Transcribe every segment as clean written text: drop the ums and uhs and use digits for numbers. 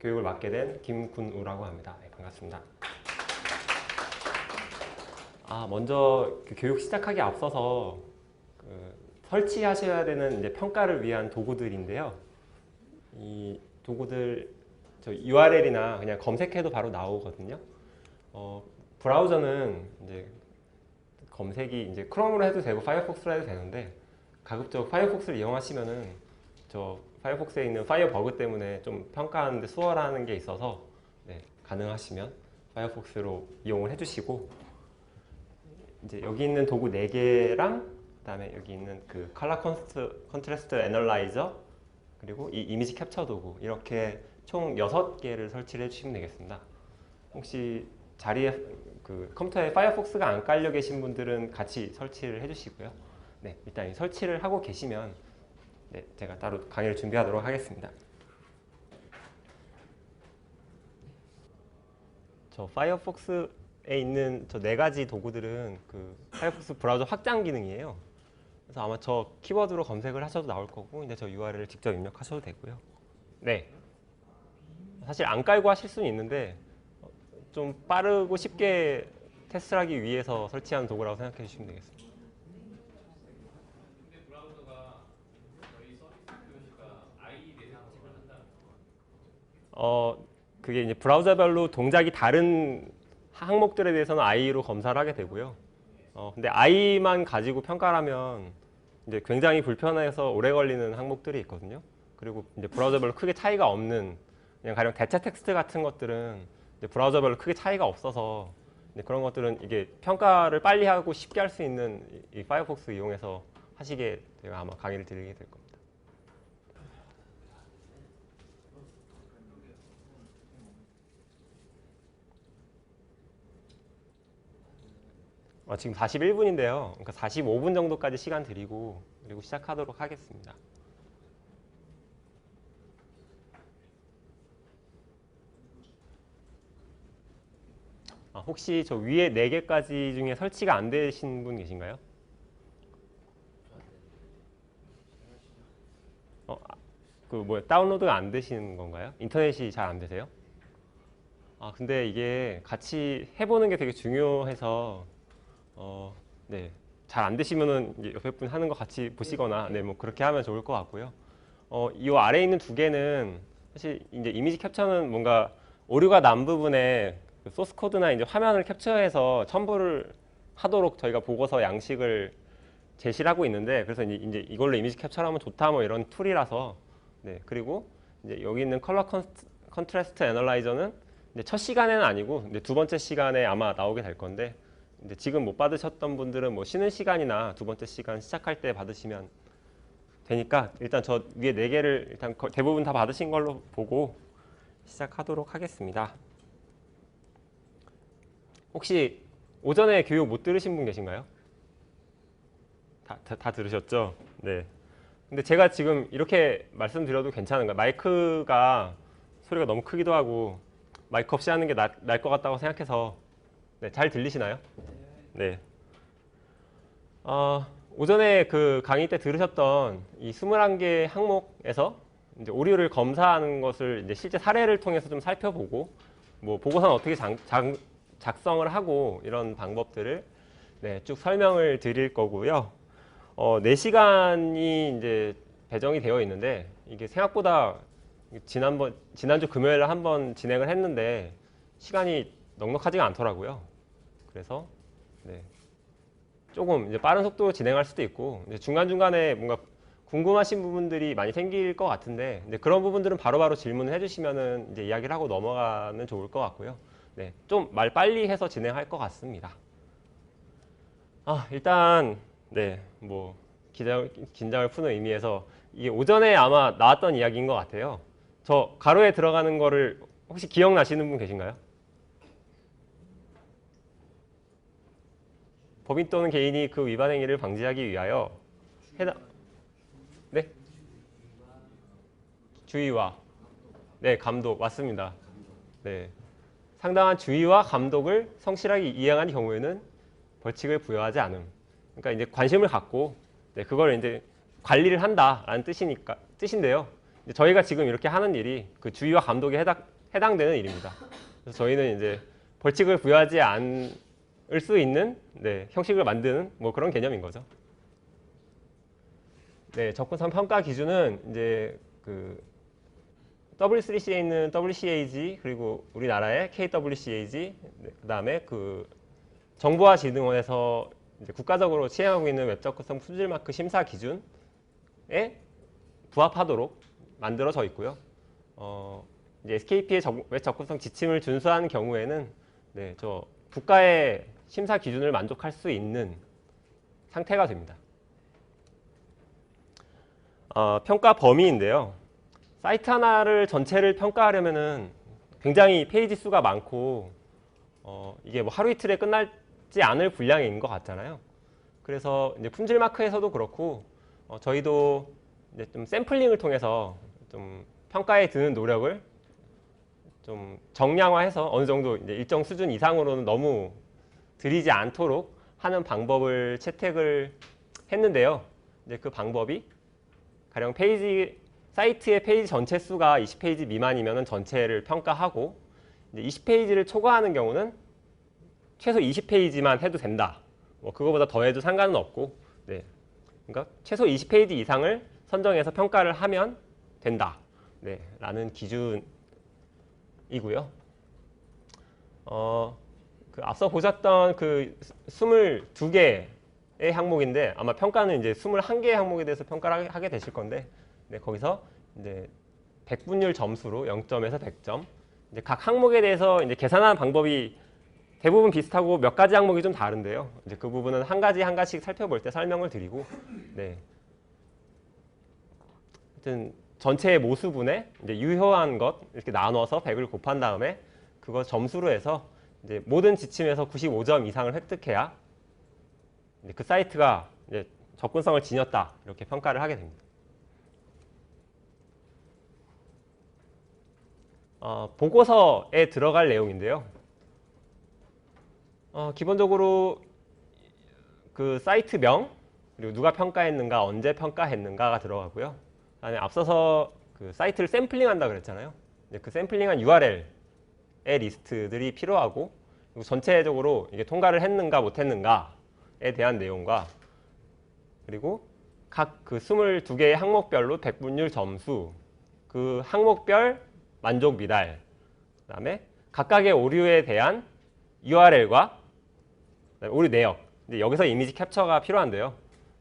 교육을 맡게 된 김군우라고 합니다. 네, 반갑습니다. 먼저 교육 시작하기 앞서서 설치하셔야 되는 이제 평가를 위한 도구들인데요. 이 도구들 저 URL이나 그냥 검색해도 바로 나오거든요. 브라우저는 이제 검색이 이제 크롬으로 해도 되고 파이어폭스로 해도 되는데 가급적 파이어폭스를 이용하시면은 저 파이어폭스에 있는 파이어버그 때문에 좀 평가하는데 수월한 게 있어서 네, 가능하시면 파이어폭스로 이용을 해주시고 이제 여기 있는 도구 4개랑 그다음에 여기 있는 그 컬러 컨트래스트 애널라이저 그리고 이 이미지 캡처 도구 이렇게 총 6개를 설치를 해주시면 되겠습니다. 혹시 자리에 그 컴퓨터에 파이어폭스가 안 깔려 계신 분들은 같이 설치를 해주시고요. 네, 일단 설치를 하고 계시면 네, 제가 따로 강의를 준비하도록 하겠습니다. 저 파이어폭스에 있는 저 4가지 도구들은 그 파이어폭스 브라우저 확장 기능이에요. 그래서 아마 저 키워드로 검색을 하셔도 나올 거고 이제 저 URL을 직접 입력하셔도 되고요. 네, 사실 안 깔고 하실 수는 있는데 좀 빠르고 쉽게 테스트를 하기 위해서 설치한 도구라고 생각해 주시면 되겠습니다. 근데 브라우저가 저희 서비스 표시가 IE 내장식을 한다는 거. 그게 이제 브라우저별로 동작이 다른 항목들에 대해서는 IE로 검사를 하게 되고요. 근데 IE만 가지고 평가를 하면 이제 굉장히 불편해서 오래 걸리는 항목들이 있거든요. 그리고 이제 브라우저별로 크게 차이가 없는 그냥 가령 대체 텍스트 같은 것들은 이제 브라우저별로 크게 차이가 없어서 그런 것들은 이게 평가를 빨리 하고 쉽게 할 수 있는 이 파이어폭스 이용해서 하시게 제가 아마 강의를 드리게 될 겁니다. 지금 41분인데요. 그러니까 45분 정도까지 시간 드리고 그리고 시작하도록 하겠습니다. 혹시 저 위에 4개까지 중에 설치가 안 되신 분 계신가요? 다운로드가 안 되시는 건가요? 인터넷이 잘 안 되세요? 근데 이게 같이 해보는 게 되게 중요해서 네, 잘 안 되시면은 이제 옆에 분 하는 거 같이 보시거나 네, 뭐 그렇게 하면 좋을 것 같고요. 이 아래에 있는 2개는 사실 이제 이미지 캡처는 뭔가 오류가 난 부분에 그 소스 코드나 이제 화면을 캡처해서 첨부를 하도록 저희가 보고서 양식을 제시를 하고 있는데 그래서 이제 이걸로 이미지 캡처를 하면 좋다 뭐 이런 툴이라서 네, 그리고 이제 여기 있는 컬러 컨트래스트 애널라이저는 이제 첫 시간에는 아니고 이제 2번째 시간에 아마 나오게 될 건데 이제 지금 못 받으셨던 분들은 뭐 쉬는 시간이나 2번째 시간 시작할 때 받으시면 되니까 일단 저 위에 4개를 일단 대부분 다 받으신 걸로 보고 시작하도록 하겠습니다. 혹시 오전에 교육 못 들으신 분 계신가요? 다 들으셨죠? 네. 근데 제가 지금 이렇게 말씀드려도 괜찮은가요? 마이크가 소리가 너무 크기도 하고 마이크 없이 하는 게 나을 것 같다고 생각해서 네, 잘 들리시나요? 네. 오전에 그 강의 때 들으셨던 이 21개 항목에서 이제 오류를 검사하는 것을 이제 실제 사례를 통해서 좀 살펴보고 뭐 보고서는 어떻게 작성을 하고 이런 방법들을 네, 쭉 설명을 드릴 거고요. 4시간이 이제 배정이 되어 있는데 이게 생각보다 지난주 금요일에 한번 진행을 했는데 시간이 넉넉하지가 않더라고요. 그래서 네, 조금 이제 빠른 속도로 진행할 수도 있고 이제 중간중간에 뭔가 궁금하신 부분들이 많이 생길 것 같은데 이제 그런 부분들은 바로바로 질문을 해주시면은 이제 이야기를 하고 넘어가면 좋을 것 같고요. 네, 좀 말 빨리 해서 진행할 것 같습니다. 일단 네, 뭐 긴장을 푸는 의미에서 이게 오전에 아마 나왔던 이야기인 것 같아요. 저 가로에 들어가는 거를 혹시 기억나시는 분 계신가요? 법인 또는 개인이 그 위반 행위를 방지하기 위하여 네? 주의와 네, 감독 맞습니다. 네. 상당한 주의와 감독을 성실하게 이행한 경우에는 벌칙을 부여하지 않음. 그러니까 이제 관심을 갖고 네, 그걸 이제 관리를 한다라는 뜻인데요. 이제 저희가 지금 이렇게 하는 일이 그 주의와 감독에 해당되는 일입니다. 그래서 저희는 이제 벌칙을 부여하지 않을 수 있는 형식을 만드는 뭐 그런 개념인 거죠. 네, 접근성 평가 기준은 이제 그 W3C에 있는 WCAG 그리고 우리나라의 KWCAG 그다음에 그 정보화진흥원에서 이제 국가적으로 시행하고 있는 웹 접근성 품질 마크 심사 기준에 부합하도록 만들어져 있고요. 이제 SKP의 웹 접근성 지침을 준수한 경우에는 저 국가의 심사 기준을 만족할 수 있는 상태가 됩니다. 평가 범위인데요. 사이트 하나를 전체를 평가하려면은 굉장히 페이지 수가 많고 이게 뭐 하루 이틀에 끝나지 않을 분량인 것 같잖아요. 그래서 이제 품질 마크에서도 그렇고 저희도 이제 좀 샘플링을 통해서 좀 평가에 드는 노력을 좀 정량화해서 어느 정도 이제 일정 수준 이상으로는 너무 들이지 않도록 하는 방법을 채택을 했는데요. 이제 그 방법이 가령 사이트의 페이지 전체 수가 20페이지 미만이면 전체를 평가하고 이제 20페이지를 초과하는 경우는 최소 20페이지만 해도 된다. 뭐 그거보다 더해도 상관은 없고, 그러니까 최소 20페이지 이상을 선정해서 평가를 하면 된다. 라는 기준이고요. 그 앞서 보셨던 그 22개의 항목인데 아마 평가는 이제 21개의 항목에 대해서 평가를 하게 되실 건데 거기서 이제 백분율 점수로 0점에서 100점 이제 각 항목에 대해서 이제 계산하는 방법이 대부분 비슷하고 몇 가지 항목이 좀 다른데요. 이제 그 부분은 한 가지씩 살펴볼 때 설명을 드리고 하여튼 전체의 모수분에 이제 유효한 것 이렇게 나눠서 100을 곱한 다음에 그거 점수로 해서 이제 모든 지침에서 95점 이상을 획득해야 이제 그 사이트가 이제 접근성을 지녔다 이렇게 평가를 하게 됩니다. 보고서에 들어갈 내용인데요. 기본적으로 그 사이트명 그리고 누가 평가했는가 언제 평가했는가가 들어가고요. 그다음에 앞서서 그 사이트를 샘플링한다 그랬잖아요. 그 샘플링한 URL의 리스트들이 필요하고 그리고 전체적으로 이게 통과를 했는가 못했는가에 대한 내용과 그리고 각 그 22개의 항목별로 백분율 점수 그 항목별 만족 미달 그다음에 각각의 오류에 대한 URL과 오류 내역 이제 여기서 이미지 캡처가 필요한데요.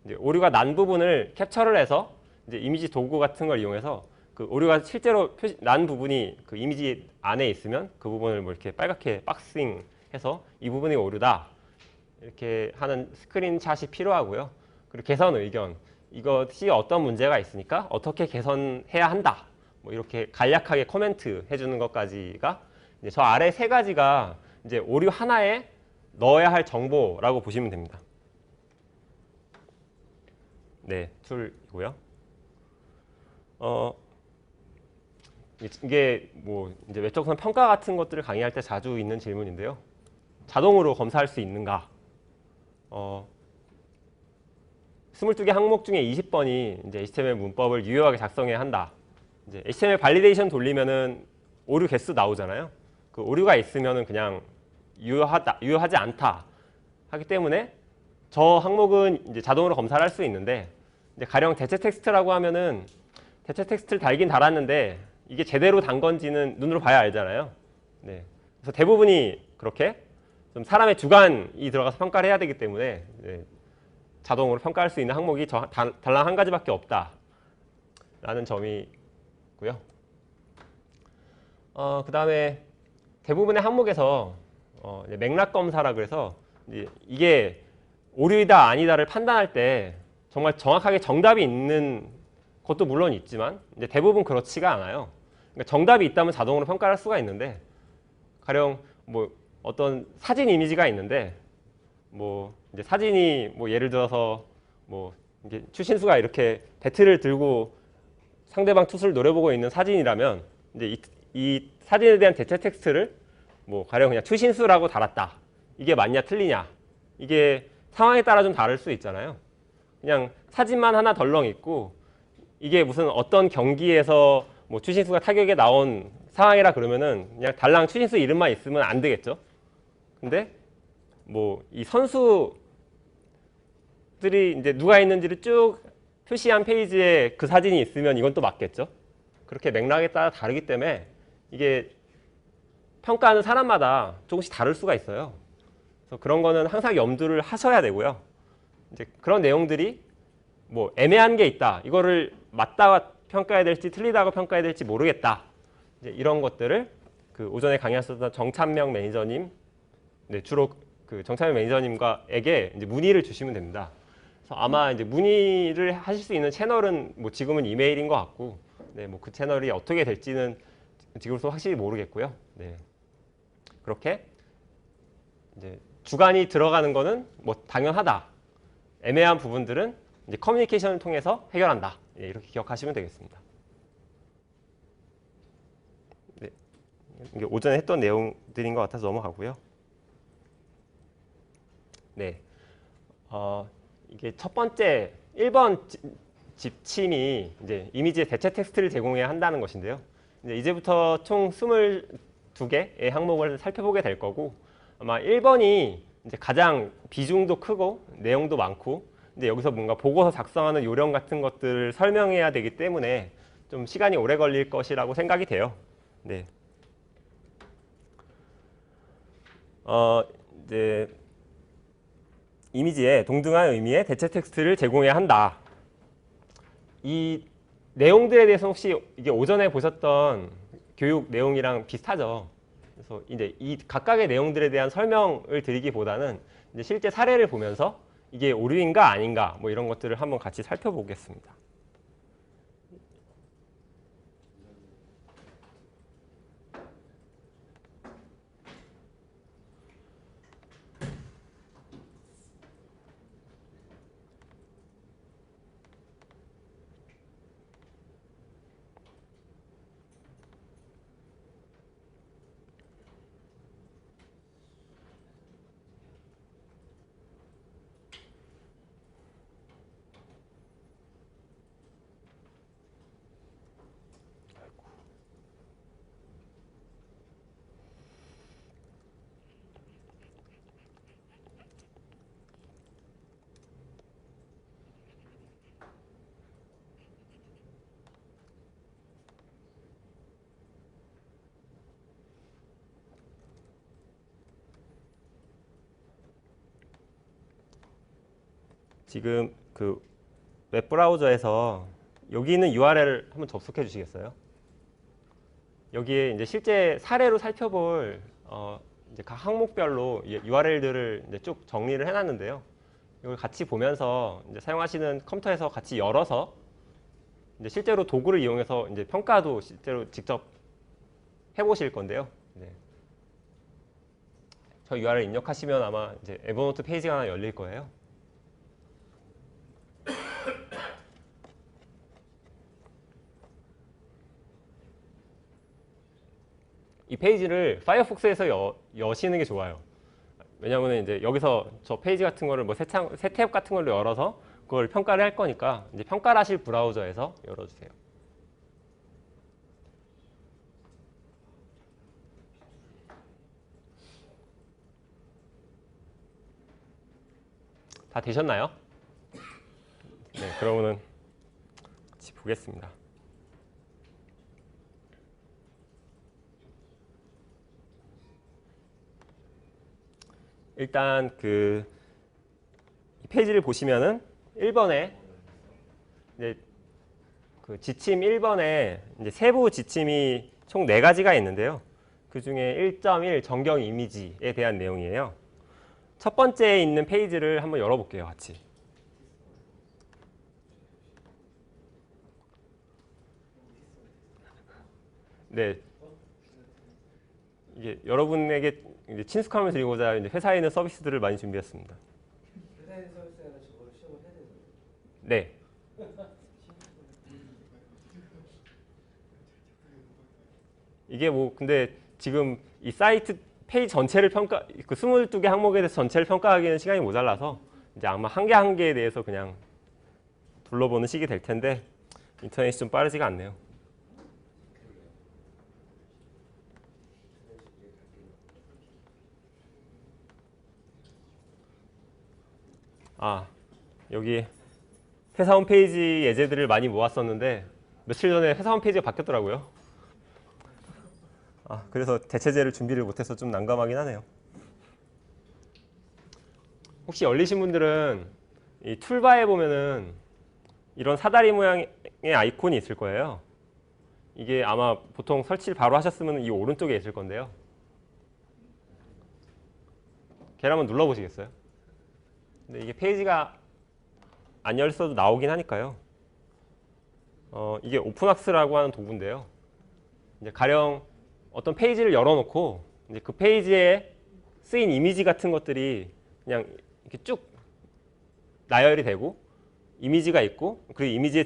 이제 오류가 난 부분을 캡처를 해서 이제 이미지 도구 같은 걸 이용해서 그 오류가 실제로 난 부분이 그 이미지 안에 있으면 그 부분을 뭐 이렇게 빨갛게 박싱해서 이 부분이 오류다 이렇게 하는 스크린샷이 필요하고요. 그리고 개선 의견 이것이 어떤 문제가 있으니까 어떻게 개선해야 한다 뭐 이렇게 간략하게 코멘트 해주는 것까지가 이제 저 아래 세 가지가 이제 오류 하나에 넣어야 할 정보라고 보시면 됩니다. 툴이고요. 이게 뭐 이제 웹접근 평가 같은 것들을 강의할 때 자주 있는 질문인데요. 자동으로 검사할 수 있는가? 22개 항목 중에 20번이 이제 HTML 문법을 유효하게 작성해야 한다. 이제 HTML 발리데이션 돌리면은 오류 개수 나오잖아요. 그 오류가 있으면은 그냥 유효하지 않다 하기 때문에 저 항목은 이제 자동으로 검사를 할 수 있는데 이제 가령 대체 텍스트라고 하면은 대체 텍스트를 달긴 달았는데 이게 제대로 단 건지는 눈으로 봐야 알잖아요. 그래서 대부분이 그렇게 좀 사람의 주관이 들어가서 평가를 해야 되기 때문에 자동으로 평가할 수 있는 항목이 달랑 한 가지밖에 없다라는 점이고요. 그 다음에 대부분의 항목에서 맥락 검사라 그래서 이게 오류이다 아니다를 판단할 때 정말 정확하게 정답이 있는 것도 물론 있지만 이제 대부분 그렇지가 않아요. 그러니까 정답이 있다면 자동으로 평가를 할 수가 있는데 가령 뭐 어떤 사진 이미지가 있는데 뭐 이제 사진이 뭐 예를 들어서 뭐 이게 추신수가 이렇게 배트를 들고 상대방 투수를 노려보고 있는 사진이라면 이제 이 사진에 대한 대체 텍스트를 뭐 가령 그냥 추신수라고 달았다. 이게 맞냐 틀리냐. 이게 상황에 따라 좀 다를 수 있잖아요. 그냥 사진만 하나 덜렁 있고 이게 무슨 어떤 경기에서 뭐 추신수가 타격에 나온 상황이라 그러면은 그냥 달랑 추신수 이름만 있으면 안 되겠죠. 근데 뭐 이 선수들이 이제 누가 있는지를 쭉 표시한 페이지에 그 사진이 있으면 이건 또 맞겠죠. 그렇게 맥락에 따라 다르기 때문에 이게 평가하는 사람마다 조금씩 다를 수가 있어요. 그래서 그런 거는 항상 염두를 하셔야 되고요. 이제 그런 내용들이 뭐 애매한 게 있다. 이거를 맞다고 평가해야 될지 틀리다고 평가해야 될지 모르겠다. 이제 이런 것들을 그 오전에 강의하셨던 정찬명 매니저님, 네, 주로 그 정찬명 매니저님과에게 이제 문의를 주시면 됩니다. 그래서 아마 이제 문의를 하실 수 있는 채널은 뭐 지금은 이메일인 것 같고, 네, 뭐 그 채널이 어떻게 될지는 지금으로서 확실히 모르겠고요. 네, 그렇게 이제 주관이 들어가는 거는 뭐 당연하다. 애매한 부분들은 이제 커뮤니케이션을 통해서 해결한다. 네, 이렇게 기억하시면 되겠습니다. 네, 이게 오전에 했던 내용들인 것 같아서 넘어가고요. 네, 이게 첫 번째 1번 지침이 이제 이미지의 대체 텍스트를 제공해야 한다는 것인데요. 이제부터 총 22개의 항목을 살펴보게 될 거고, 아마 1번이 이제 가장 비중도 크고 내용도 많고, 이제 여기서 뭔가 보고서 작성하는 요령 같은 것들을 설명해야 되기 때문에 좀 시간이 오래 걸릴 것이라고 생각이 돼요. 네. 이제 이미지에 동등한 의미의 대체 텍스트를 제공해야 한다. 이 내용들에 대해서 혹시 이게 오전에 보셨던 교육 내용이랑 비슷하죠? 그래서 이제 이 각각의 내용들에 대한 설명을 드리기보다는 이제 실제 사례를 보면서 이게 오류인가 아닌가 뭐 이런 것들을 한번 같이 살펴보겠습니다. 지금 그 웹브라우저에서 여기 있는 URL을 한번 접속해 주시겠어요? 여기에 이제 실제 사례로 살펴볼 이제 각 항목별로 URL들을 이제 쭉 정리를 해놨는데요. 이걸 같이 보면서 이제 사용하시는 컴퓨터에서 같이 열어서 이제 실제로 도구를 이용해서 이제 평가도 실제로 직접 해보실 건데요. 네. 저 URL 입력하시면 아마 이제 에버노트 페이지가 하나 열릴 거예요. 이 페이지를 파이어폭스에서 여시는 게 좋아요. 왜냐하면 이제 여기서 저 페이지 같은 거를 뭐 새 탭 같은 걸로 열어서 그걸 평가를 할 거니까 이제 평가를 하실 브라우저에서 열어주세요. 다 되셨나요? 네, 그러면은 같이 보겠습니다. 일단 그 페이지를 보시면은 1번에 이제 그 지침 1번에 이제 세부 지침이 총 4가지가 있는데요. 그 중에 1.1 정경 이미지에 대한 내용이에요. 첫 번째에 있는 페이지를 한번 열어볼게요, 같이. 네, 이게 여러분에게 이제 친숙함을 드리고자 이제 회사에 있는 서비스들을 많이 준비했습니다. 회사에 있는 서비스에는 저거를 시험을 해야 되는 거예요? 네. 이게 뭐 근데 지금 이 사이트 페이지 전체를 그 22개 항목에 대해서 전체를 평가하기에는 시간이 모자라서 이제 아마 한 개 한 개에 대해서 그냥 둘러보는 식이 될 텐데 인터넷이 좀 빠르지가 않네요. 여기 회사 홈페이지 예제들을 많이 모았었는데 며칠 전에 회사 홈페이지가 바뀌었더라고요. 그래서 대체제를 준비를 못해서 좀 난감하긴 하네요. 혹시 열리신 분들은 이 툴바에 보면은 이런 사다리 모양의 아이콘이 있을 거예요. 이게 아마 보통 설치를 바로 하셨으면 이 오른쪽에 있을 건데요. 걔를 한번 눌러보시겠어요? 근데 이게 페이지가 안 열려도 나오긴 하니까요. 이게 오픈학스라고 하는 도구인데요. 이제 가령 어떤 페이지를 열어놓고 이제 그 페이지에 쓰인 이미지 같은 것들이 그냥 이렇게 쭉 나열이 되고 이미지가 있고 그리고 이미지에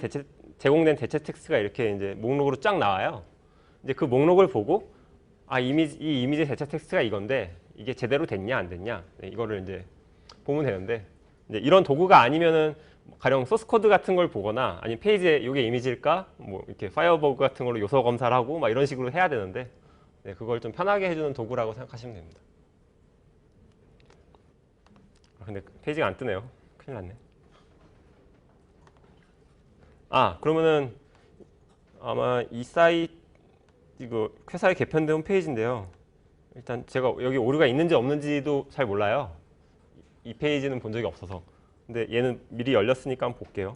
제공된 대체 텍스트가 이렇게 이제 목록으로 쫙 나와요. 이제 그 목록을 보고 이 이미지 대체 텍스트가 이건데 이게 제대로 됐냐 안 됐냐 이거를 이제 보면 되는데 이제 이런 도구가 아니면은 가령 소스 코드 같은 걸 보거나 아니면 페이지에 이게 이미지일까 뭐 이렇게 파이어버그 같은 걸로 요소 검사를 하고 막 이런 식으로 해야 되는데 그걸 좀 편하게 해주는 도구라고 생각하시면 됩니다. 근데 페이지가 안 뜨네요. 큰일 났네. 그러면은 아마 이 사이트 이거 회사의 개편된 홈페이지인데요. 일단 제가 여기 오류가 있는지 없는지도 잘 몰라요. 이 페이지는 본 적이 없어서. 근데 얘는 미리 열렸으니까 한번 볼게요.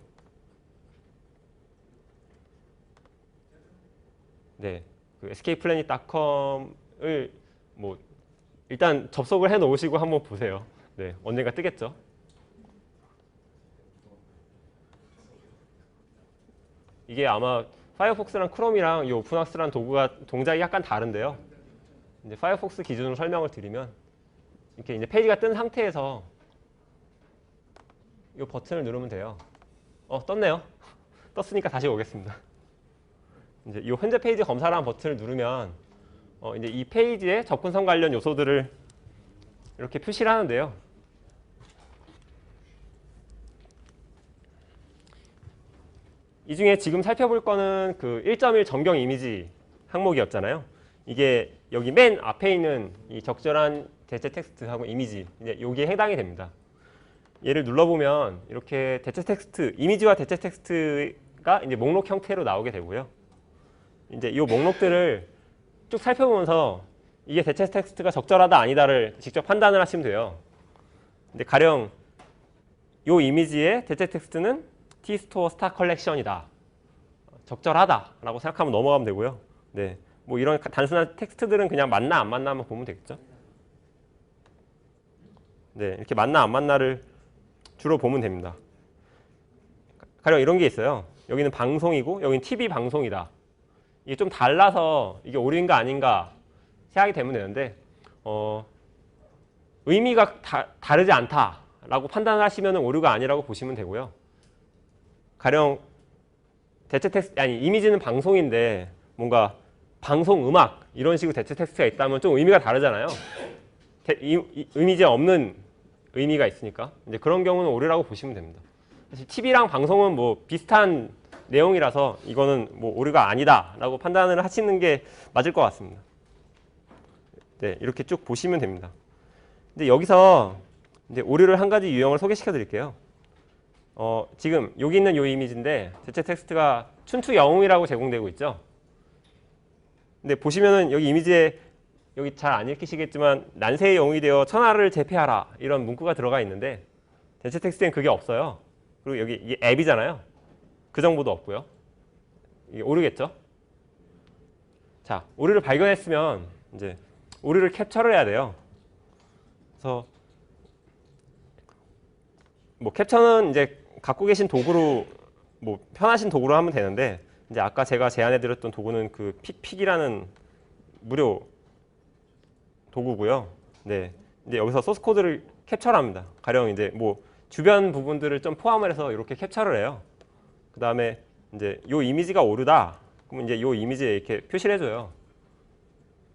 네, 그 skplanet.com을 뭐 일단 접속을 해 놓으시고 한번 보세요. 네, 언젠가 뜨겠죠. 이게 아마 파이어폭스랑 크롬이랑 이 오픈학스라는 도구가 동작이 약간 다른데요. 이제 파이어폭스 기준으로 설명을 드리면 이렇게 이제 페이지가 뜬 상태에서 이 버튼을 누르면 돼요. 떴네요. 떴으니까 다시 오겠습니다. 이제 이 현재 페이지 검사라는 버튼을 누르면 이제 이 페이지의 접근성 관련 요소들을 이렇게 표시를 하는데요. 이 중에 지금 살펴볼 거는 그 1.1 정경 이미지 항목이었잖아요. 이게 여기 맨 앞에 있는 이 적절한 대체 텍스트하고 이미지 이제 여기에 해당이 됩니다. 얘를 눌러보면 이렇게 대체 텍스트, 이미지와 대체 텍스트가 이제 목록 형태로 나오게 되고요. 이제 이 목록들을 쭉 살펴보면서 이게 대체 텍스트가 적절하다 아니다를 직접 판단을 하시면 돼요. 근데 가령 이 이미지의 대체 텍스트는 tstore star collection이다. 적절하다라고 생각하면 넘어가면 되고요. 네, 뭐 이런 단순한 텍스트들은 그냥 맞나 안 맞나만 보면 되겠죠. 네, 이렇게 맞나 안 맞나를 주로 보면 됩니다. 가령 이런 게 있어요. 여기는 방송이고 여기는 TV 방송이다. 이게 좀 달라서 이게 오류인가 아닌가 생각이 되면 되는데 의미가 다르지 않다라고 판단을 하시면 오류가 아니라고 보시면 되고요. 가령 대체 텍스트 이미지는 방송인데 뭔가 방송 음악 이런 식으로 대체 텍스트가 있다면 좀 의미가 다르잖아요. 이미지에 없는 의미가 있으니까 이제 그런 경우는 오류라고 보시면 됩니다. 사실 TV랑 방송은 뭐 비슷한 내용이라서 이거는 뭐 오류가 아니다라고 판단을 하시는 게 맞을 것 같습니다. 네, 이렇게 쭉 보시면 됩니다. 근데 여기서 이제 오류를 한 가지 유형을 소개시켜 드릴게요. 지금 여기 있는 이 이미지인데 대체 텍스트가 춘투 영웅이라고 제공되고 있죠. 근데 보시면은 여기 이미지에 여기 잘 안 읽히시겠지만 난세의 영웅이 되어 천하를 제패하라 이런 문구가 들어가 있는데 대체 텍스트엔 그게 없어요. 그리고 여기 이게 앱이잖아요. 그 정보도 없고요. 이게 오류겠죠? 자, 오류를 발견했으면 이제 오류를 캡처를 해야 돼요. 그래서 뭐 캡처는 이제 갖고 계신 도구로 뭐 편하신 도구로 하면 되는데 이제 아까 제가 제안해드렸던 도구는 그 픽이라는 무료 도구고요. 네, 이제 여기서 소스 코드를 캡처를 합니다. 가령 이제 뭐 주변 부분들을 좀 포함을 해서 이렇게 캡처를 해요. 그 다음에 이제 요 이미지가 오류다. 그러면 이제 요 이미지에 이렇게 표시를 해줘요.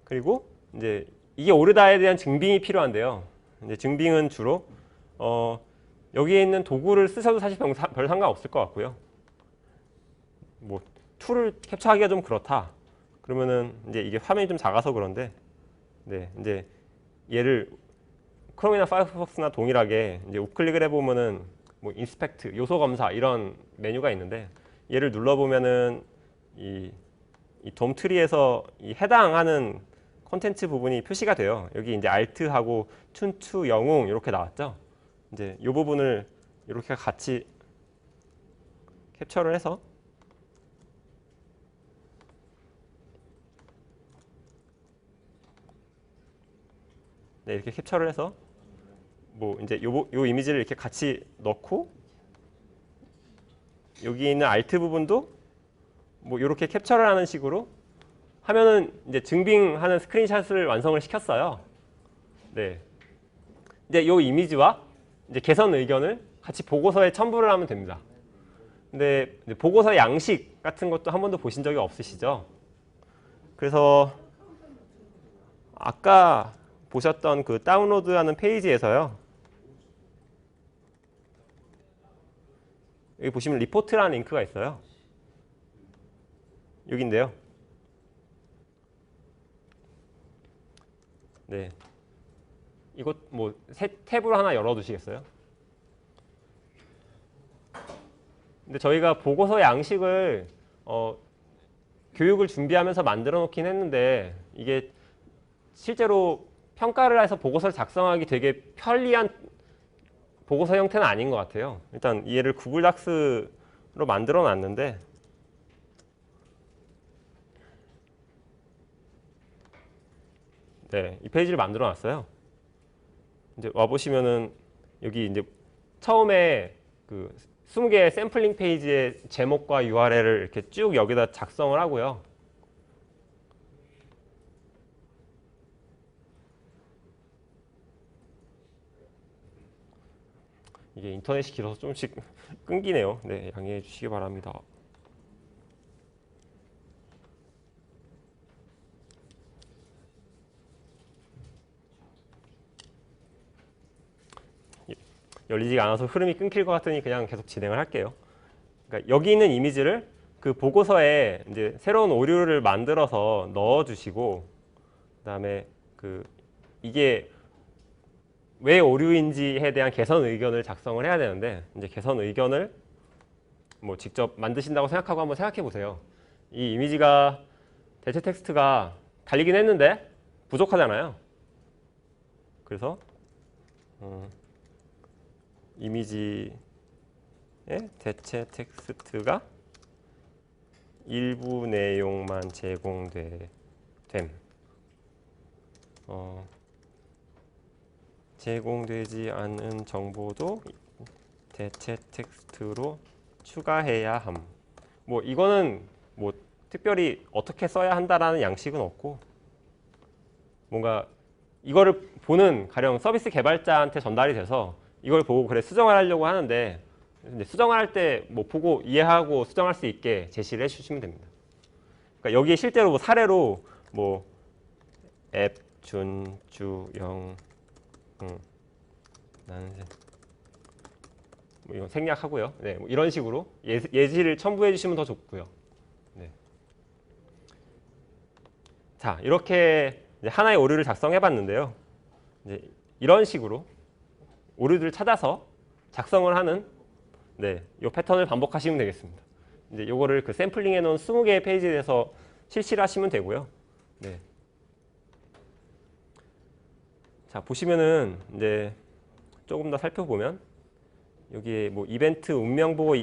그리고 이제 이게 오류다에 대한 증빙이 필요한데요. 이제 증빙은 주로 여기에 있는 도구를 쓰셔도 사실 별 상관없을 것 같고요. 뭐 툴을 캡처하기가 좀 그렇다. 그러면은 이제 이게 화면이 좀 작아서 그런데 네, 이제 얘를 크롬이나 파이어폭스나 동일하게 이제 우클릭을 해보면은 뭐 인스펙트, 요소 검사 이런 메뉴가 있는데 얘를 눌러보면은 이 돔 트리에서 이 해당하는 콘텐츠 부분이 표시가 돼요. 여기 이제 Alt하고 툰투 영웅 이렇게 나왔죠. 이제 이 부분을 이렇게 같이 캡처를 해서 네, 이렇게 캡처를 해서 뭐 이제 요 이미지를 이렇게 같이 넣고 여기 있는 Alt 부분도 뭐 이렇게 캡처를 하는 식으로 하면은 이제 증빙하는 스크린샷을 완성을 시켰어요. 네. 이제 요 이미지와 이제 개선 의견을 같이 보고서에 첨부를 하면 됩니다. 근데 보고서 양식 같은 것도 한 번도 보신 적이 없으시죠? 그래서 아까 보셨던 그 다운로드하는 페이지에서요. 여기 보시면 리포트라는 링크가 있어요. 여기인데요. 네. 이것 뭐 새 탭으로 하나 열어두시겠어요? 근데 저희가 보고서 양식을 교육을 준비하면서 만들어 놓긴 했는데 이게 실제로 평가를 해서 보고서를 작성하기 되게 편리한 보고서 형태는 아닌 것 같아요. 일단 얘를 구글 닥스로 만들어 놨는데 네, 이 페이지를 만들어 놨어요. 이제 와 보시면은 여기 이제 처음에 그 20개의 샘플링 페이지의 제목과 URL을 이렇게 쭉 여기다 작성을 하고요. 이게 인터넷이 길어서 조금씩 끊기네요. 네, 양해해 주시기 바랍니다. 열리지가 않아서 흐름이 끊길 것 같으니 그냥 계속 진행을 할게요. 그러니까 여기 있는 이미지를 그 보고서에 이제 새로운 오류를 만들어서 넣어주시고, 그다음에 그 이게 왜 오류인지에 대한 개선 의견을 작성을 해야 되는데 이제 개선 의견을 뭐 직접 만드신다고 생각하고 한번 생각해 보세요. 이 이미지가 대체 텍스트가 달리긴 했는데 부족하잖아요. 그래서 이미지의 대체 텍스트가 일부 내용만 제공됨. 제공되지 않은 정보도 대체 텍스트로 추가해야 함. 뭐 이거는 뭐 특별히 어떻게 써야 한다라는 양식은 없고, 뭔가 이거를 보는 가령 서비스 개발자한테 전달이 돼서 이걸 보고 그래 수정을 하려고 하는데 이제 수정을 할 때 뭐 보고 이해하고 수정할 수 있게 제시를 해주시면 됩니다. 그러니까 여기에 실제로 뭐 사례로 뭐 앱, 준, 주, 영, 나는 뭐 이건 생략하고요. 네, 뭐 이런 식으로 예시를 첨부해 주시면 더 좋고요. 네. 자, 이렇게 이제 하나의 오류를 작성해 봤는데요. 이제 이런 식으로 오류들을 찾아서 작성을 하는 이 패턴을 반복하시면 되겠습니다. 이제 요거를 그 샘플링 해 놓은 20개의 페이지에 대해서 실시를 하시면 되고요. 네. 자, 보시면은 이제 조금 더 살펴보면 여기에 뭐 이벤트 운명 보고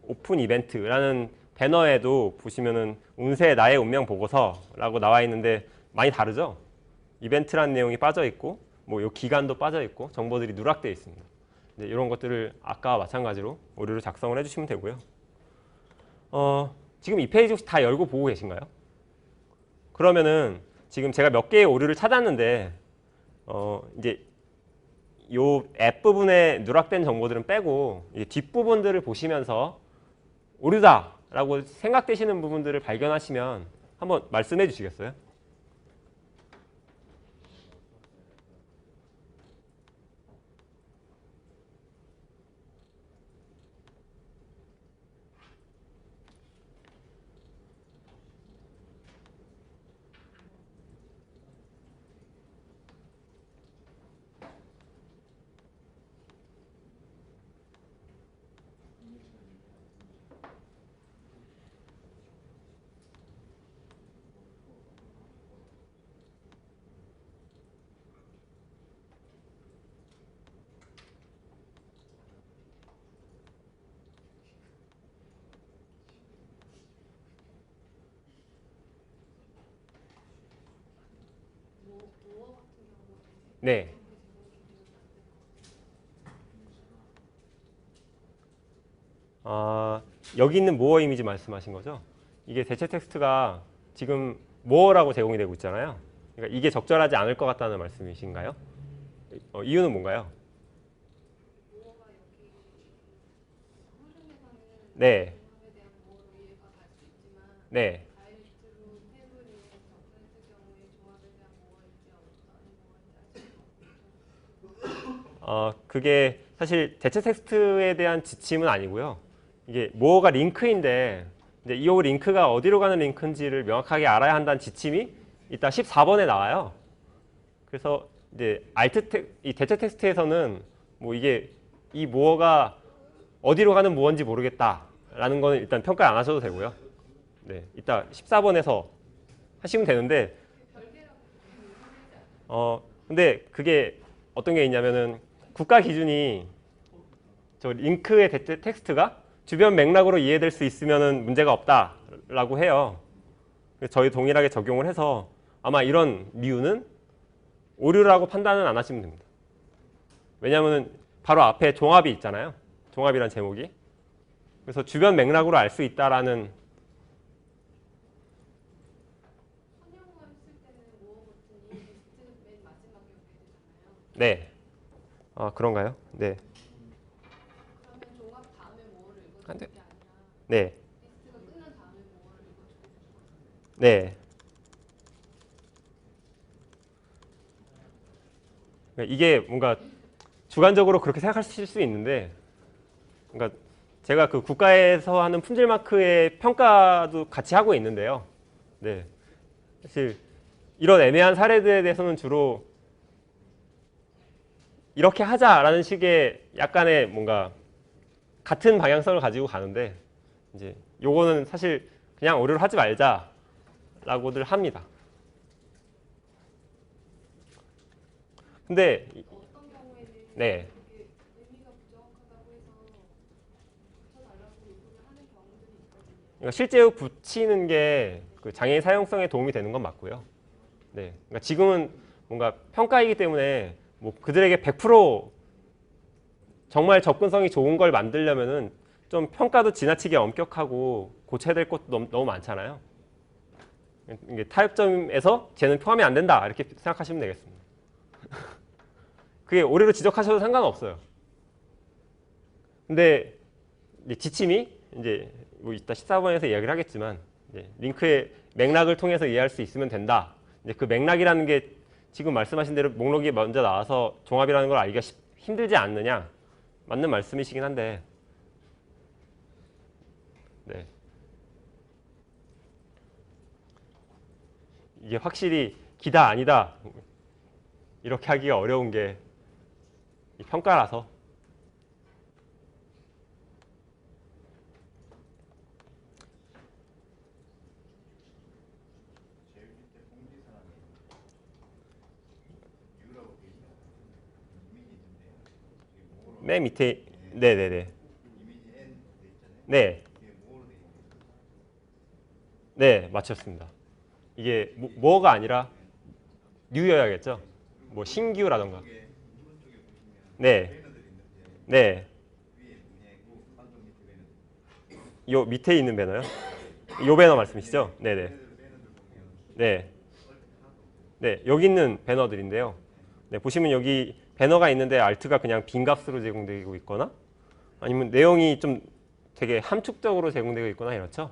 오픈 이벤트라는 배너에도 보시면은 운세 나의 운명 보고서라고 나와 있는데 많이 다르죠? 이벤트라는 내용이 빠져 있고 뭐 요 기간도 빠져 있고 정보들이 누락되어 있습니다. 이제 이런 것들을 아까와 마찬가지로 오류를 작성을 해주시면 되고요. 지금 이 페이지 혹시 다 열고 보고 계신가요? 그러면은 지금 제가 몇 개의 오류를 찾았는데 이제 요 앱 부분에 누락된 정보들은 빼고 이 뒷부분들을 보시면서 오류다라고 생각되시는 부분들을 발견하시면 한번 말씀해 주시겠어요? 네. 여기 있는 모어 이미지 말씀하신 거죠? 이게 대체 텍스트가 지금 모어라고 제공이 되고 있잖아요. 그러니까 이게 적절하지 않을 것 같다는 말씀이신가요? 이유는 뭔가요? 네. 네. 그게 사실 대체 텍스트에 대한 지침은 아니고요. 이게 모어가 링크인데 이제 이 링크가 어디로 가는 링크인지를 명확하게 알아야 한다는 지침이 이따 14번에 나와요. 그래서 이제 이 대체 텍스트에서는 뭐 이게 이 모어가 어디로 가는 모어인지 모르겠다라는 거는 일단 평가 안 하셔도 되고요. 네, 이따 14번에서 하시면 되는데 근데 그게 어떤 게 있냐면은 국가 기준이 저 링크의 대체 텍스트가 주변 맥락으로 이해될 수 있으면은 문제가 없다라고 해요. 저희 동일하게 적용을 해서 아마 이런 류는 오류라고 판단은 안 하시면 됩니다. 왜냐하면 바로 앞에 종합이 있잖아요. 종합이란 제목이. 그래서 주변 맥락으로 알 수 있다라는. 네. 그런가요? 네. 그러면 종합 다음에 뭐를 안 돼. 읽어주는 게 아니라 네. 리스트가 끝난 다음에 뭐를 읽어주는 거예요? 네. 이게 뭔가 주관적으로 그렇게 생각하실 수 있는데, 그러니까 제가 그 국가에서 하는 품질 마크의 평가도 같이 하고 있는데요. 네. 사실 이런 애매한 사례들에 대해서는 주로 이렇게 하자라는 식의 약간의 뭔가 같은 방향성을 가지고 가는데, 이제 요거는 사실 그냥 오류를 하지 말자라고들 합니다. 근데 어떤 경우에는 네. 그게 의미가 부정확하다고 해서 붙여달라고 요구를 하는 경우들이 있거든요. 그러니까 실제로 붙이는 게 그 장애인 사용성에 도움이 되는 건 맞고요. 네. 그러니까 지금은 뭔가 평가이기 때문에 뭐 그들에게 100% 정말 접근성이 좋은 걸 만들려면은 좀 평가도 지나치게 엄격하고 고쳐야 될 것도 너무 많잖아요. 이게 타협점에서 쟤는 포함이 안 된다 이렇게 생각하시면 되겠습니다. 그게 오류로 지적하셔도 상관없어요. 근데 이제 지침이 이제 뭐 이따 14번에서 이야기를 하겠지만 이제 링크의 맥락을 통해서 이해할 수 있으면 된다. 이제 그 맥락이라는 게 지금 말씀하신 대로 목록이 먼저 나와서 종합이라는 걸 알기가 힘들지 않느냐. 맞는 말씀이시긴 한데 네. 이게 확실히 기다 아니다 이렇게 하기가 어려운 게 이 평가라서. 맨 밑에 네네네. 네. 네, 맞췄습니다. 이게 뭐가 아니라 뉴여야겠죠? 뭐 신규라던가. 네. 네. 요 밑에 있는 배너요? 요 배너 말씀이시죠? 네네. 네. 네, 여기 있는 배너들인데요. 네, 보시면 여기 배너가 있는데 알트가 그냥 빈 값으로 제공되고 있거나 아니면 내용이 좀 되게 함축적으로 제공되고 있거나 이렇죠.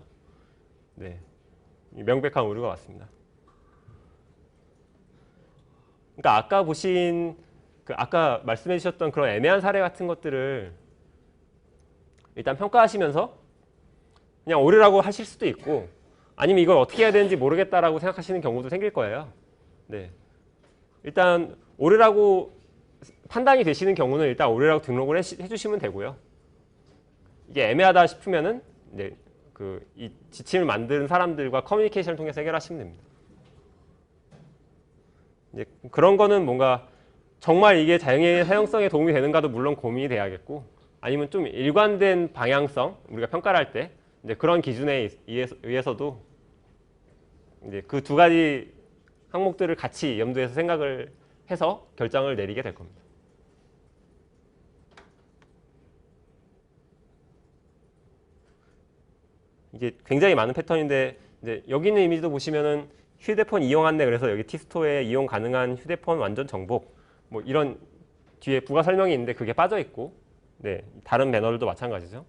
네, 명백한 오류가 왔습니다. 그러니까 아까 보신 아까 말씀해 주셨던 그런 애매한 사례 같은 것들을 일단 평가하시면서 그냥 오류라고 하실 수도 있고 아니면 이걸 어떻게 해야 되는지 모르겠다라고 생각하시는 경우도 생길 거예요. 네, 일단 오류라고 판단이 되시는 경우는 일단 오류라고 등록을 해주시면 되고요. 이게 애매하다 싶으면은 이제 이 지침을 만드는 사람들과 커뮤니케이션을 통해서 해결하시면 됩니다. 이제 그런 거는 뭔가 정말 이게 장애인 사용성에 도움이 되는가도 물론 고민이 돼야겠고 아니면 좀 일관된 방향성 우리가 평가를 할 때 이제 그런 기준에 의해서도 이제 그 두 가지 항목들을 같이 염두에서 생각을 해서 결정을 내리게 될 겁니다. 이게 굉장히 많은 패턴인데 이제 여기 있는 이미지도 보시면은 휴대폰 이용 안내 그래서 여기 티스토어에 이용 가능한 휴대폰 완전 정복 뭐 이런 뒤에 부가 설명이 있는데 그게 빠져 있고 네, 다른 배너들도 마찬가지죠.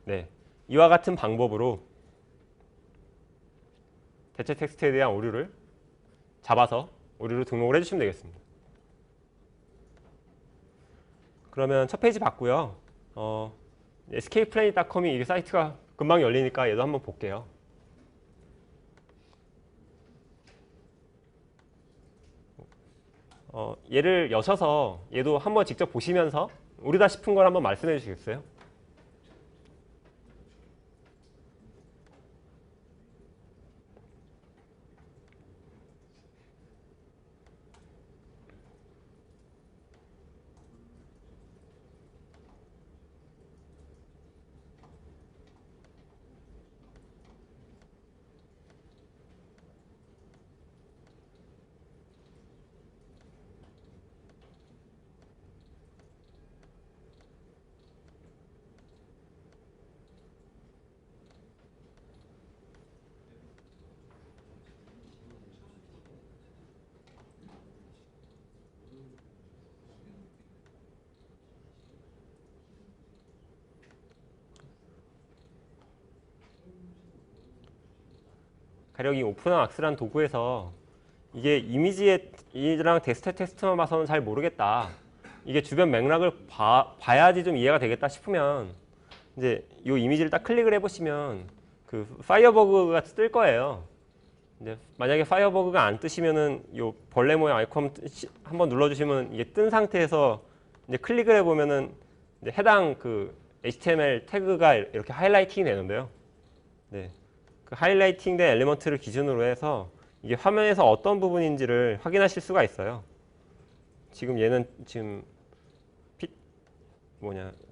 네, 이와 같은 방법으로 대체 텍스트에 대한 오류를 잡아서 오류로 등록을 해주시면 되겠습니다. 그러면 첫 페이지 봤고요. skplanet.com이 이 사이트가 금방 열리니까 얘도 한번 볼게요. 얘를 여셔서 얘도 한번 직접 보시면서 오류다 싶은 걸 한번 말씀해 주시겠어요? 가령 이 오픈한 악스란 도구에서 이게 이미지랑 텍스트만 봐서는 잘 모르겠다. 이게 주변 맥락을 봐야지 좀 이해가 되겠다 싶으면 이제 이 이미지를 딱 클릭을 해보시면 그 파이어버그가 뜰 거예요. 이제 만약에 파이어버그가 안 뜨시면은 이 벌레 모양 아이콘 한번 눌러주시면 이게 뜬 상태에서 이제 클릭을 해보면은 이제 해당 그 HTML 태그가 이렇게 하이라이팅이 되는데요. 네. 그 하이라이팅 된 엘리먼트를 기준으로 해서 이게 화면에서 어떤 부분인지를 확인하실 수가 있어요. 지금 얘는 지금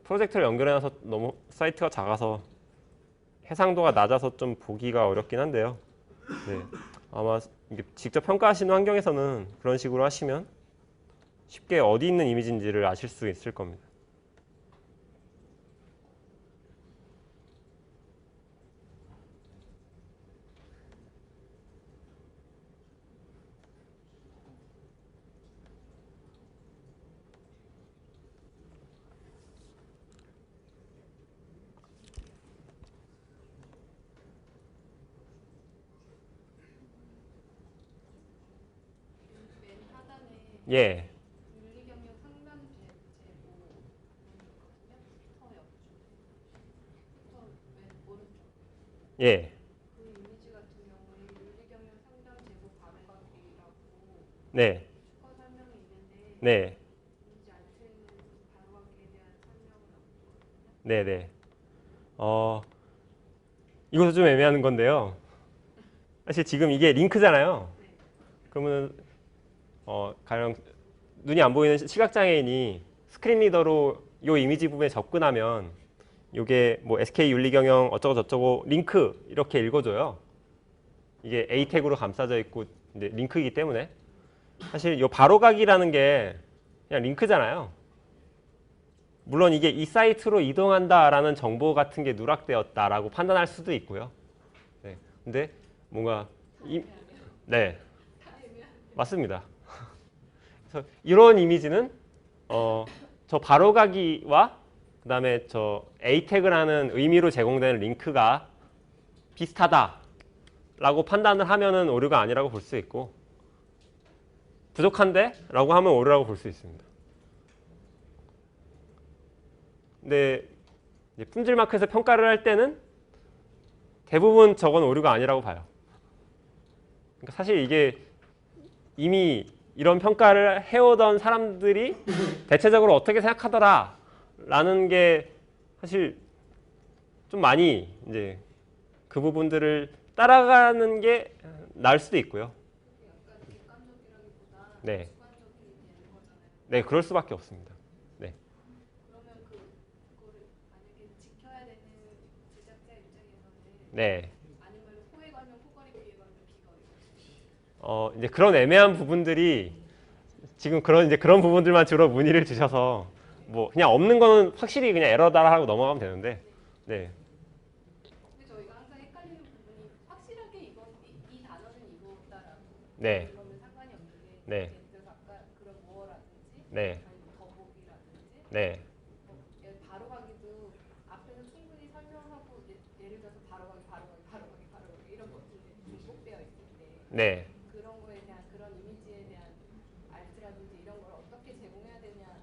프로젝터를 연결해놔서 너무 사이트가 작아서 해상도가 낮아서 좀 보기가 어렵긴 한데요. 네. 아마 이게 직접 평가하시는 환경에서는 그런 식으로 하시면 쉽게 어디 있는 이미지인지를 아실 수 있을 겁니다. 맨 하단에 예, 윤리경력 상담 제보 있거든요. 터 옆쪽, 터맨 오른쪽. 예, 그 이미지 같은 경우에 윤리경력 상담 제보 바로가기라고 네, 추가 설명이 있는데 네, 이미지 아트는 바로가기에 대한 설명은 없거든요. 네, 네. 이것도 좀 애매한 건데요. 사실 지금 이게 링크잖아요. 그러면 가령 눈이 안 보이는 시각장애인이 스크린 리더로 이 이미지 부분에 접근하면 이게 뭐 SK 윤리경영 어쩌고 저쩌고 링크 이렇게 읽어줘요. 이게 A 태그로 감싸져 있고 이제 링크이기 때문에 사실 이 바로가기라는 게 그냥 링크잖아요. 물론 이게 이 사이트로 이동한다라는 정보 같은 게 누락되었다라고 판단할 수도 있고요. 네, 근데 뭔가 네, 맞습니다. 그래서 이런 이미지는 저 바로가기와 그다음에 저 A 태그라는 의미로 제공되는 링크가 비슷하다라고 판단을 하면은 오류가 아니라고 볼 수 있고 부족한데라고 하면 오류라고 볼 수 있습니다. 근데 이제 품질 마크에서 평가를 할 때는 대부분 저건 오류가 아니라고 봐요. 그러니까 사실 이게 이미 이런 평가를 해오던 사람들이 대체적으로 어떻게 생각하더라 라는 게 사실 좀 많이 이제 그 부분들을 따라가는 게 나을 수도 있고요. 약간 객관적이라기보다 네. 주관적이 되는 거잖아요. 네, 그럴 수밖에 없습니다. 그러면 그거를 만약에 지켜야 되는 제작자 입장에서는 네. 아니면 호에 걸면 호걸이, 비에 걸면 비걸이. 이제 그런 애매한 부분들이 지금 그런 부분들만 주로 문의를 주셔서 뭐 그냥 없는 거는 확실히 그냥 에러다라 하고 넘어가면 되는데, 네. 근데 저희가 항상 헷갈리는 부분이 확실하게 이 단어는 이거다라고 네. 이거면 상관이 없는데 네. 그래서 아까 그런 뭐라든지 네. 아니면 더보기라든지 네. 바로 가기도 앞에서 충분히 설명하고 예를 들어서 바로 가기 이런 것들이 중복되어 있을 때 네. 그런 거에 대한 그런 이미지에 대한 알트라든지 이런 걸 어떻게 제공해야 되냐는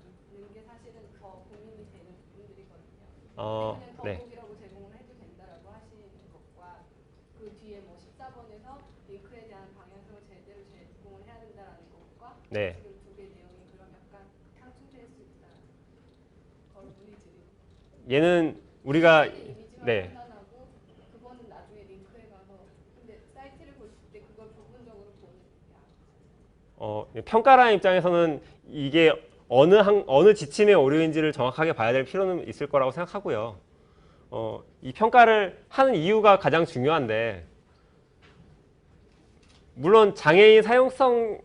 게 사실은 더 고민이 되는 부분들이거든요. 그냥 네. 더보기라고 제공을 해도 된다라고 하시는 것과 그 뒤에 뭐 14번에서 링크에 대한 방향성을 제대로 제공을 해야 된다라는 것과 네. 지금 두 개 내용이 그럼 약간 상충될 수 있다. 그걸 문의드리고. 얘는 우리가 이미지만 네. 판단하고 그거는 나중에 링크에 가서 근데 사이트를 볼 때 그걸 부분적으로 보는 게 평가라는 입장에서는 이게 어느 지침의 오류인지를 정확하게 봐야 될 필요는 있을 거라고 생각하고요. 이 평가를 하는 이유가 가장 중요한데, 물론 장애인 사용성,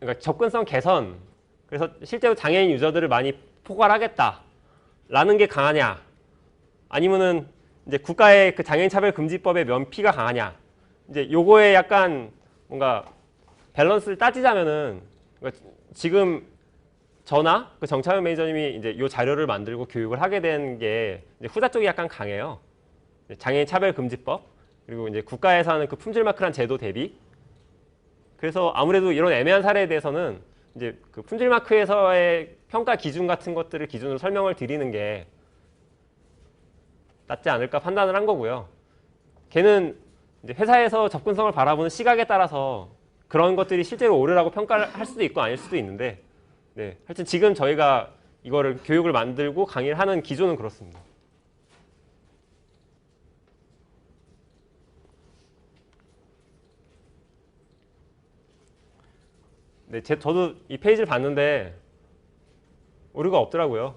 그러니까 접근성 개선, 그래서 실제로 장애인 유저들을 많이 포괄하겠다라는 게 강하냐, 아니면은 이제 국가의 그 장애인 차별 금지법의 면피가 강하냐, 이제 요거에 약간 뭔가 밸런스를 따지자면은 지금 저나 그 정차현 매니저님이 이제 이 자료를 만들고 교육을 하게 된 게 후자 쪽이 약간 강해요. 장애인 차별 금지법, 그리고 이제 국가에서 하는 그 품질 마크란 제도 대비. 그래서 아무래도 이런 애매한 사례에 대해서는 이제 그 품질 마크에서의 평가 기준 같은 것들을 기준으로 설명을 드리는 게 낫지 않을까 판단을 한 거고요. 걔는 이제 회사에서 접근성을 바라보는 시각에 따라서 그런 것들이 실제로 오류라고 평가를 할 수도 있고 아닐 수도 있는데, 네, 하여튼 지금 저희가 이거를 교육을 만들고 강의를 하는 기조는 그렇습니다. 네, 저도 이 페이지를 봤는데 오류가 없더라고요.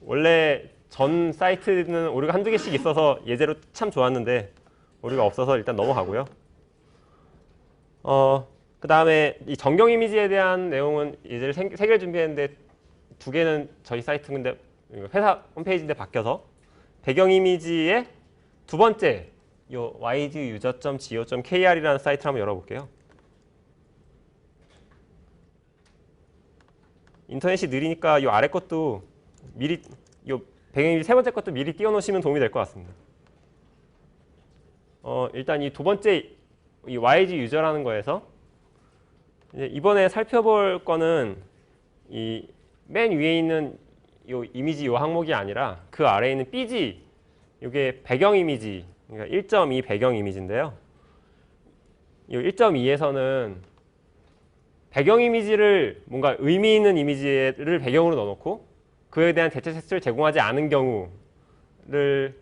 원래 전 사이트는 오류가 한두 개씩 있어서 예제로 참 좋았는데 오류가 없어서 일단 넘어가고요. 그 다음에 이 정경 이미지에 대한 내용은 예제를 3개를 준비했는데 2개는 저희 사이트 근데 회사 홈페이지인데 바뀌어서 배경 이미지의 두 번째 요 yduser.go.kr이라는 사이트를 한번 열어볼게요. 인터넷이 느리니까 이 아래 것도 미리 이 배경 이미지 세 번째 것도 미리 띄워놓으시면 도움이 될 것 같습니다. 일단 이 두 번째 이 YG 유저라는 거에서 이번에 살펴볼 거는 이 맨 위에 있는 요 이미지 요 항목이 아니라 그 아래에 있는 BG, 이게 배경 이미지, 그러니까 1.2 배경 이미지인데요. 이 1.2에서는 배경 이미지를 뭔가 의미 있는 이미지를 배경으로 넣어놓고 그에 대한 대체 텍스트를 제공하지 않은 경우를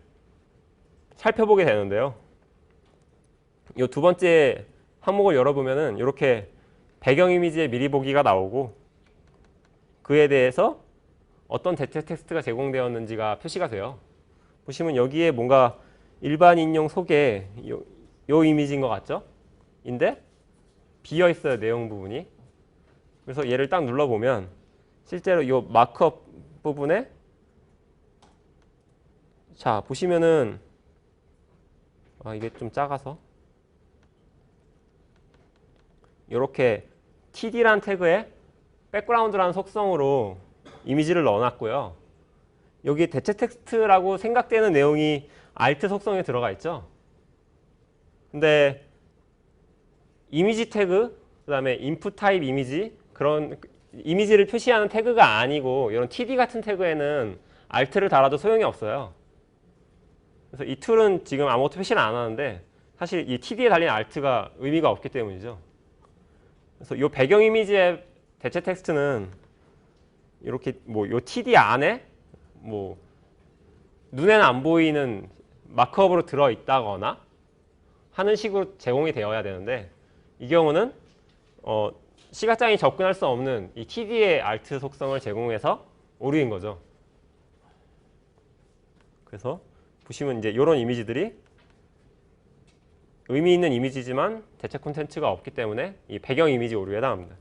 살펴보게 되는데요. 이 두 번째 항목을 열어보면은 이렇게 배경 이미지의 미리 보기가 나오고 그에 대해서 어떤 대체 텍스트가 제공되었는지가 표시가 돼요. 보시면 여기에 뭔가 일반 인용 소개 요 이미지인 것 같죠? 인데 비어 있어요, 내용 부분이. 그래서 얘를 딱 눌러보면 실제로 요 마크업 부분에 자 보시면은 이게 좀 작아서 이렇게 td라는 태그에 백그라운드라는 속성으로 이미지를 넣어놨고요. 여기 대체 텍스트라고 생각되는 내용이 alt 속성에 들어가 있죠. 근데 이미지 태그, 그 다음에 input type 이미지, 그런 이미지를 표시하는 태그가 아니고 이런 td 같은 태그에는 alt를 달아도 소용이 없어요. 그래서 이 툴은 지금 아무것도 표시를 안 하는데 사실 이 td에 달린 alt가 의미가 없기 때문이죠. 그래서 이 배경 이미지의 대체 텍스트는 이렇게 뭐 요 td 안에 뭐 눈에는 안 보이는 마크업으로 들어 있다거나 하는 식으로 제공이 되어야 되는데 이 경우는 시각장애인이 접근할 수 없는 이 td의 alt 속성을 제공해서 오류인 거죠. 그래서 보시면 이제 이런 이미지들이 의미 있는 이미지지만 대체 콘텐츠가 없기 때문에 이 배경 이미지 오류에 해당합니다.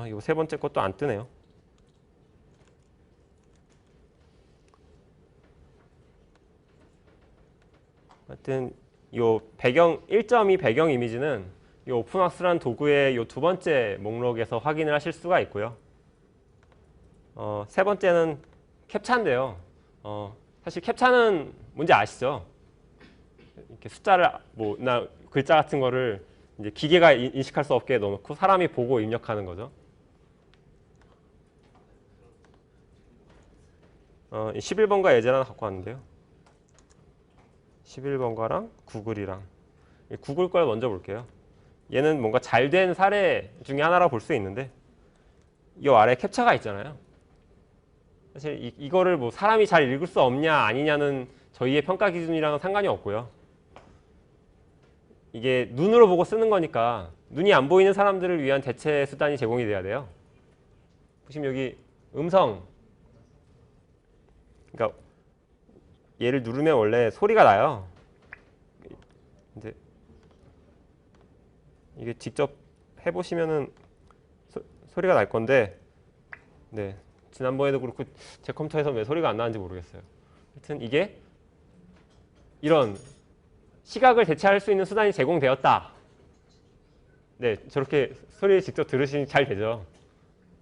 이거 세 번째 것도 안 뜨네요. 하여튼 요 배경 1.2 배경 이미지는 이 오픈왁스라는 도구의 요 두 번째 목록에서 확인을 하실 수가 있고요. 세 번째는 캡차인데요. 사실 캡차는 뭔지 아시죠? 이렇게 숫자를 나 글자 같은 거를 이제 기계가 인식할 수 없게 넣어놓고 사람이 보고 입력하는 거죠. 11번가 예제를 하나 갖고 왔는데요. 11번가랑 구글이랑 구글 걸 먼저 볼게요. 얘는 뭔가 잘된 사례 중에 하나라고 볼 수 있는데 이 아래 캡차가 있잖아요. 사실 이거를 뭐 사람이 잘 읽을 수 없냐 아니냐는 저희의 평가 기준이랑은 상관이 없고요. 이게 눈으로 보고 쓰는 거니까 눈이 안 보이는 사람들을 위한 대체 수단이 제공이 돼야 돼요. 보시면 여기 음성, 그러니까 얘를 누르면 원래 소리가 나요. 근데 이게 직접 해보시면은 소리가 날 건데, 네, 지난번에도 그렇고 제 컴퓨터에서 왜 소리가 안 나는지 모르겠어요. 하여튼 이게 이런 시각을 대체할 수 있는 수단이 제공되었다. 네, 저렇게 소리를 직접 들으시니 잘 되죠.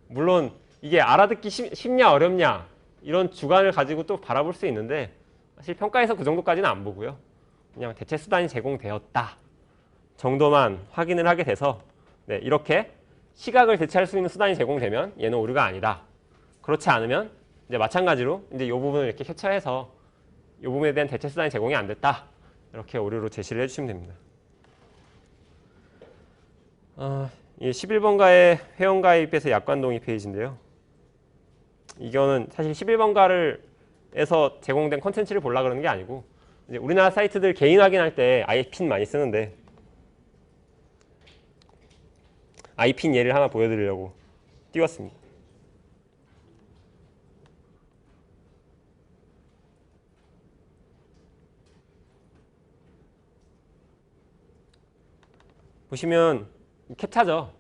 물론 이게 알아듣기 쉽냐 어렵냐 이런 주관을 가지고 또 바라볼 수 있는데 사실 평가에서 그 정도까지는 안 보고요. 그냥 대체 수단이 제공되었다 정도만 확인을 하게 돼서, 네, 이렇게 시각을 대체할 수 있는 수단이 제공되면 얘는 오류가 아니다. 그렇지 않으면 이제 마찬가지로 이제 이 부분을 이렇게 캡처해서 이 부분에 대한 대체 수단이 제공이 안 됐다. 이렇게 오류로 제시를 해주시면 됩니다. 이 11번가의 회원가입에서 약관동의 페이지인데요. 이거는 사실 11번가에서 제공된 콘텐츠를 보려고 그러는 게 아니고 이제 우리나라 사이트들 개인 확인할 때 아이핀 많이 쓰는데 아이핀 예를 하나 보여드리려고 띄웠습니다. 보시면 캡차죠.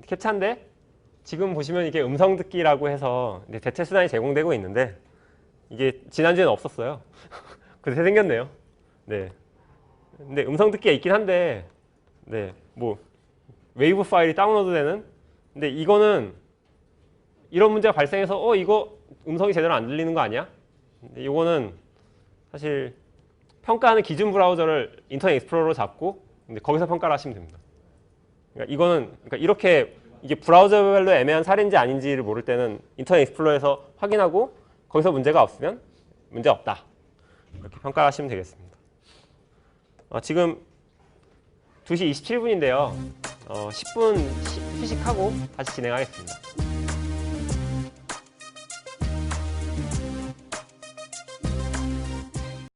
캡차인데 지금 보시면 이게 음성 듣기라고 해서 대체 수단이 제공되고 있는데 이게 지난주에는 없었어요. 그래서 생겼네요. 네. 근데 음성 듣기가 있긴 한데, 네, 뭐 웨이브 파일이 다운로드되는. 근데 이거는 이런 문제가 발생해서 이거 음성이 제대로 안 들리는 거 아니야? 근데 이거는 사실 평가하는 기준 브라우저를 인터넷 익스플로러로 잡고 근데 거기서 평가를 하시면 됩니다. 그러니까 이거는 이렇게 이게 브라우저별로 애매한 사례인지 아닌지를 모를 때는 인터넷 익스플로러에서 확인하고 거기서 문제가 없으면 문제 없다. 이렇게 평가를 하시면 되겠습니다. 지금 2시 27분인데요. 10분 휴식하고 다시 진행하겠습니다.